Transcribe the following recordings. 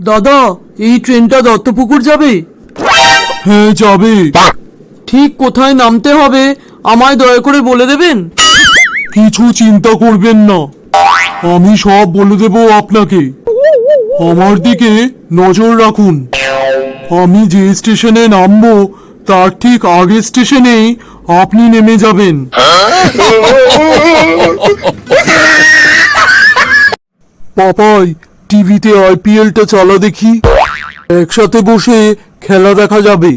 দাদা, এই ট্রেনটা দত্তপুকুর যাবে? হ্যাঁ যাবে। ঠিক কোথায় নামতে হবে আমায় দয়া করে বলে দেবেন? কিছু চিন্তা করবেন না, আমি সব বলে দেব আপনাকে। আমার দিকে নজর রাখুন। আমি যে স্টেশনে নামবো তার ঠিক আগের স্টেশনেই আপনি নেমে যাবেন। পাপাই, টিভিতে আইপিএলটা চালা দেখি, একসাথে বসে খেলা দেখা যাবে।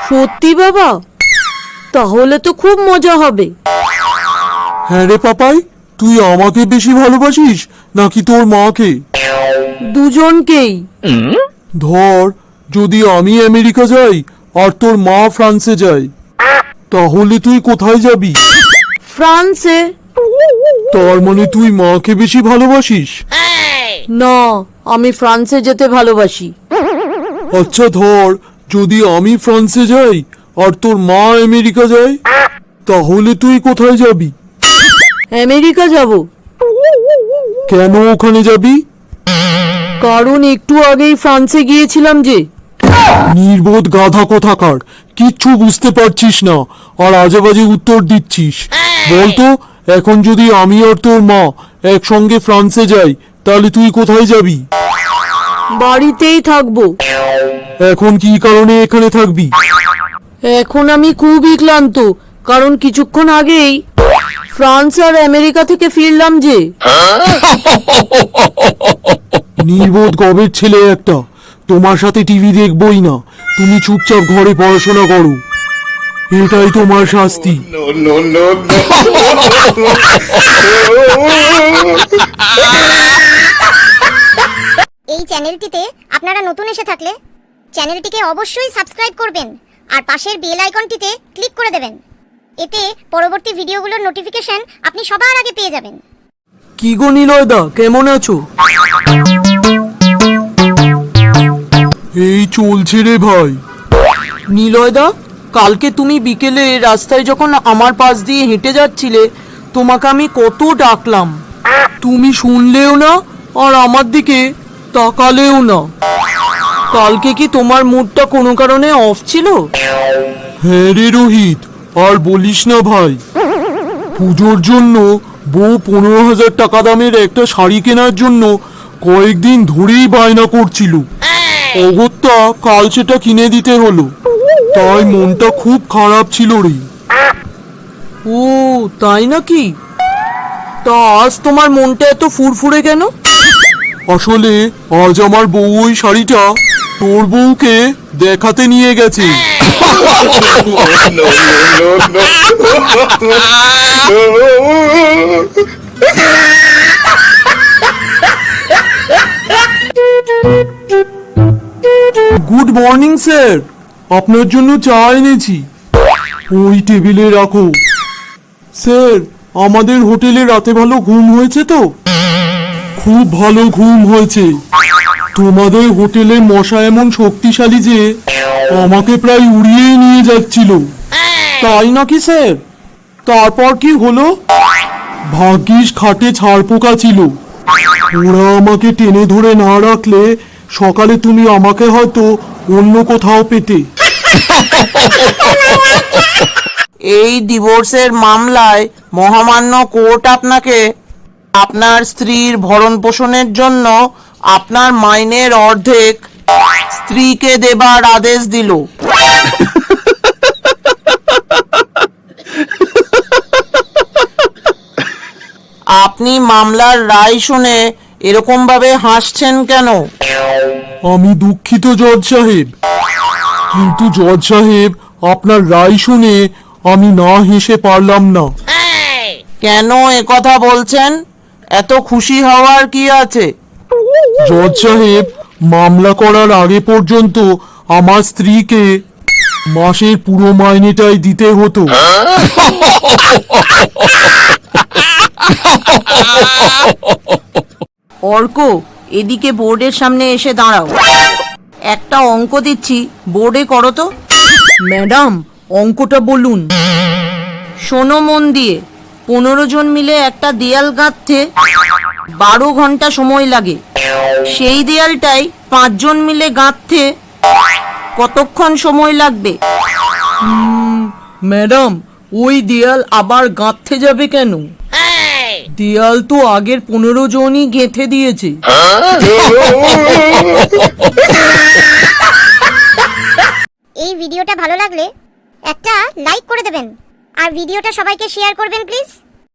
সত্যি বাবা? তাহলে তো খুব মজা হবে। হ্যাঁ রে পাপাই, তুই আমাকে বেশি ভালোবাসিস নাকি তোর মাকে? দুজনকেই। ধর, যদি আমি আমেরিকা যাই আর তোর মা ফ্রান্সে যায়, তাহলে তুই কোথায় যাবি? ফ্রান্সে। তার মানে তুই মাকে বেশি ভালোবাসিস? না, আমি ফ্রান্সে যেতে ভালোবাসি। আচ্ছা ধর, যদি আমি ফ্রান্সে যাই আর তোর মা আমেরিকা যায়, তাহলে তুই কোথায় যাবি? আমেরিকা যাব। কেন ওখানে যাবি? কারণ একটু আগেই ফ্রান্সে গিয়েছিলাম যে। নির্বোধ গাধা কোথাকার, কিচ্ছু বুঝতে পারছিস না আর আজেবাজে উত্তর দিচ্ছিস। বলতো, এখন যদি আমি আর তোর মা একসঙ্গে ফ্রান্সে যাই, তাহলে তুই কোথায় যাবি? বাড়িতেই থাকবো। এখন কি কারণে এখানে থাকবি? এখন আমি খুবই ক্লান্ত, কারণ কিছুক্ষণ আগেই ফ্রান্স আর আমেরিকা থেকে ফিরলাম যে। নির্বোধ গবের ছেলে একটা, তোমার সাথে টিভি দেখবই না, তুমি চুপচাপ ঘরে পড়াশোনা করো, এটাই তোমার শাস্তি। এই চ্যানেলটিতে আপনারা নতুন এসে থাকলে চ্যানেলটিকে অবশ্যই সাবস্ক্রাইব করবেন আর পাশের বেল আইকনটিতে ক্লিক করে দেবেন। এতে পরবর্তী ভিডিওগুলোর নোটিফিকেশন আপনি সবার আগে পেয়ে যাবেন। কি গো নিলয়দা, কেমন আছো? এই চলছে রে ভাই। নিলয়দা, কালকে তুমি বিকেলে রাস্তায় যখন আমার পাশ দিয়ে হেঁটে যাচ্ছিলে, তোমাকে আমি কত ডাকলাম, তুমি শুনলেও না আর আমার দিকে তাকালেও না। কালকে কি তোমার মুডটা কোনো কারণে অফ ছিল? হ্যাঁ রে রোহিত, আর বলিস না ভাই, পুজোর জন্য বউ 15,000 টাকা দামের একটা শাড়ি কেনার জন্য কয়েকদিন ধরেই বায়না করছিল। অগত্যা কাল সেটা কিনে দিতে হলো, তাই মনটা খুব খারাপ ছিল রে। ও তাই নাকি? তা আজ তোমার মনটা এত ফুরফুরে কেন? আসলে আজ আমার বউ ওই শাড়িটা তোর বউকে দেখাতে নিয়ে গেছে। গুড মর্নিং স্যার, আপনার জন্য চা এনেছি, ওই টেবিলে রাখো। স্যার, আমাদের হোটেলে রাতে ভালো ঘুম হয়েছে তো? খুব ভালো ঘুম হয়েছে। তোমাদের হোটেলে মশা এমন শক্তিশালী যে আমাকে প্রায় উড়িয়েই নিয়ে যাচ্ছিল। তাই নাকি স্যার? তারপর কি হলো? ভাগ্যিস খাটে ছাড়পোকা ছিল, ওরা আমাকে টেনে ধরে না রাখলে সকালে তুমি আমাকে হয়তো অন্য কোথাও পেতে। এই ডিভোর্সের মামলায় মহামান্য কোর্ট আপনাকে আপনার স্ত্রীর ভরণ পোষণের জন্য আপনার মাইনের অর্ধেক স্ত্রীকে দেবার আদেশ দিল। আপনি মামলার রায় শুনে এরকম ভাবে হাসছেন কেন? আমি দুঃখিত জজ সাহেব, কিন্তু জজ সাহেব, আপনার রায় শুনে আমি না হেসে পারলাম না। কেন একথা বলছেন? এত খুশি হওয়ার কি আছে? জজ সাহেব, মামলা করার আগে পর্যন্ত আমার স্ত্রীকে মাসের পুরো মাইনেটাই দিতে হতো। অর্ক, এদিকে বোর্ডের সামনে এসে দাঁড়াও। একটা অঙ্ক দিচ্ছি, বোর্ডে করো তো। ম্যাডাম, অঙ্কটা বলুন। শোনো মন দিয়ে, 15 জন মিলে একটা দেয়াল গাঁথতে 12 ঘন্টা সময় লাগে। সেই দেয়ালটাই 5 জন মিলে গাঁথতে কতক্ষণ সময় লাগবে? ম্যাডাম, ওই দেয়াল আবার গাঁথতে যাবে কেন? দেয়াল তো আগের 15 জনই গেঁথে দিয়েছে। এই ভিডিওটা ভালো লাগলে একটা লাইক করে দেবেন আর ভিডিওটা সবাইকে শেয়ার করবেন প্লিজ।